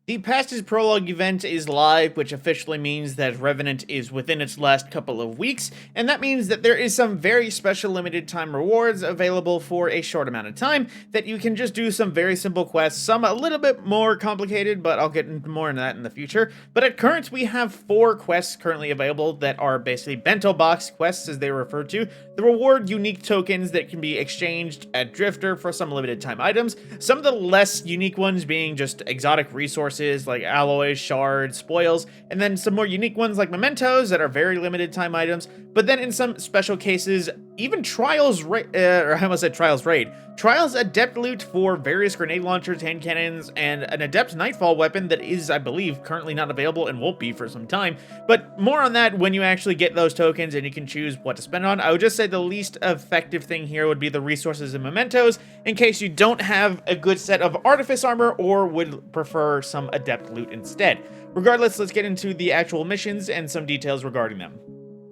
The Past's Prologue event is live, which officially means that Revenant is within its last couple of weeks, and that means that there is some very special limited time rewards available for a short amount of time that you can just do some very simple quests, some a little bit more complicated, but I'll get into more into that in the future. But at current, we have 4 quests currently available that are basically Bento box quests, as they refer to. The reward unique tokens that can be exchanged at Drifter for some limited time items, some of the less unique ones being just exotic resources like alloys, shards, spoils, and then some more unique ones like mementos that are very limited time items. But then in some special cases, even Trials Raid, Trials Adept loot for various grenade launchers, hand cannons, and an Adept Nightfall weapon that is, I believe, currently not available and won't be for some time. But more on that when you actually get those tokens and you can choose what to spend on. I would just say the least effective thing here would be the resources and mementos, in case you don't have a good set of artifice armor or would prefer some Adept loot instead. Regardless, let's get into the actual missions and some details regarding them.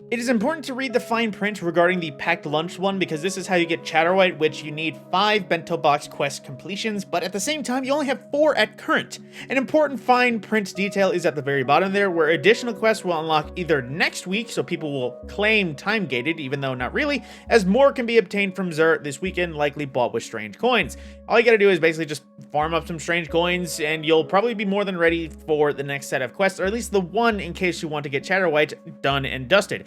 It is important to read the fine print regarding the packed lunch one, because this is how you get Chatterwhite, which you need 5 bento box quest completions, but at the same time you only have 4 at current. An important fine print detail is at the very bottom there, where additional quests will unlock either next week, so people will claim time gated, even though not really, as more can be obtained from Xur this weekend, likely bought with strange coins. All you gotta do is basically just farm up some strange coins, and you'll probably be more than ready for the next set of quests, or at least the one in case you want to get Chatterwhite done and dusted.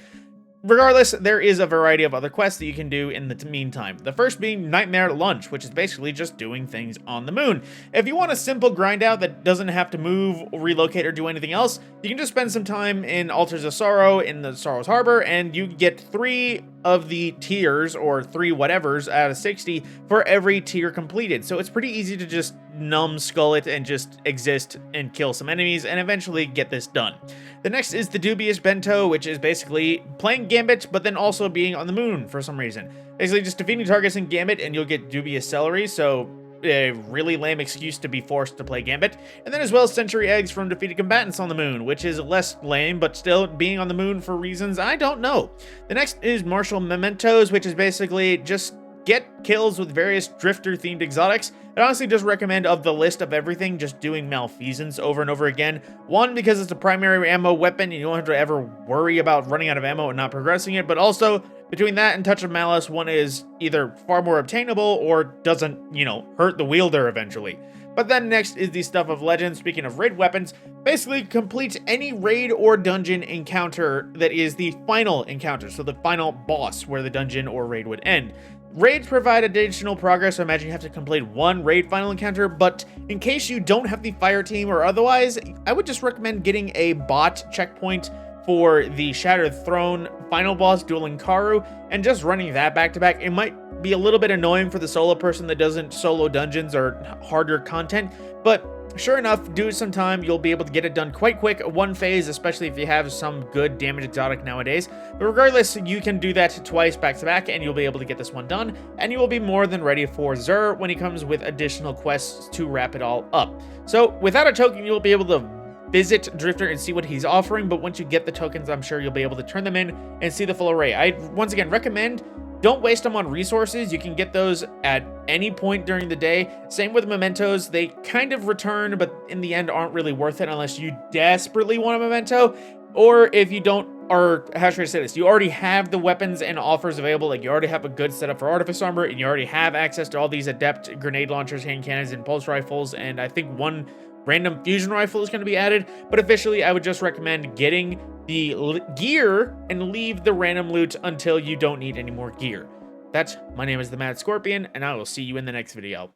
Regardless, there is a variety of other quests that you can do in the meantime. The first being Nightmare Lunch, which is basically just doing things on the moon. If you want a simple grind out that doesn't have to move, relocate, or do anything else, you can just spend some time in Altars of Sorrow in the Sorrow's Harbor, and you get 3 of the tiers, or 3 whatevers out of 60 for every tier completed. So it's pretty easy to just numbskull it and just exist and kill some enemies and eventually get this done. The next is the Dubious Bento, which is basically playing Gambit, but then also being on the moon for some reason. Basically just defeating targets in Gambit and you'll get Dubious Celery, so a really lame excuse to be forced to play Gambit. And then as well, Century Eggs from defeated combatants on the moon, which is less lame, but still being on the moon for reasons I don't know. The next is Martial Mementos, which is basically just get kills with various Drifter-themed exotics. I honestly just recommend, of the list of everything, just doing Malfeasance over and over again. One, because it's a primary ammo weapon, and you don't have to ever worry about running out of ammo and not progressing it, but also, between that and Touch of Malice, one is either far more obtainable or doesn't, hurt the wielder eventually. But then next is the Stuff of Legend. Speaking of raid weapons, basically complete any raid or dungeon encounter that is the final encounter, so the final boss where the dungeon or raid would end. Raids provide additional progress, so imagine you have to complete 1 raid final encounter, but in case you don't have the fire team or otherwise, I would just recommend getting a bot checkpoint for the Shattered Throne final boss, Dueling Karu, and just running that back to back. It might be a little bit annoying for the solo person that doesn't solo dungeons or harder content, but sure enough, do it sometime, you'll be able to get it done quite quick, 1 phase, especially if you have some good damage exotic nowadays. But regardless, you can do that twice back to back, and you'll be able to get this one done, and you will be more than ready for Xur when he comes with additional quests to wrap it all up. So without a token, you'll be able to visit Drifter and see what he's offering, but once you get the tokens, I'm sure you'll be able to turn them in and see the full array. I once again recommend don't waste them on resources. You can get those at any point during the day. Same with mementos. They kind of return, but in the end aren't really worth it unless you desperately want a memento, or if you don't, or how should I say this, you already have the weapons and offers available, like you already have a good setup for artifice armor, and you already have access to all these adept grenade launchers, hand cannons, and pulse rifles, and I think 1 random fusion rifle is going to be added. But officially, I would just recommend getting the gear and leave the random loot until you don't need any more gear. My name is the Mad Scorpion, and I will see you in the next video.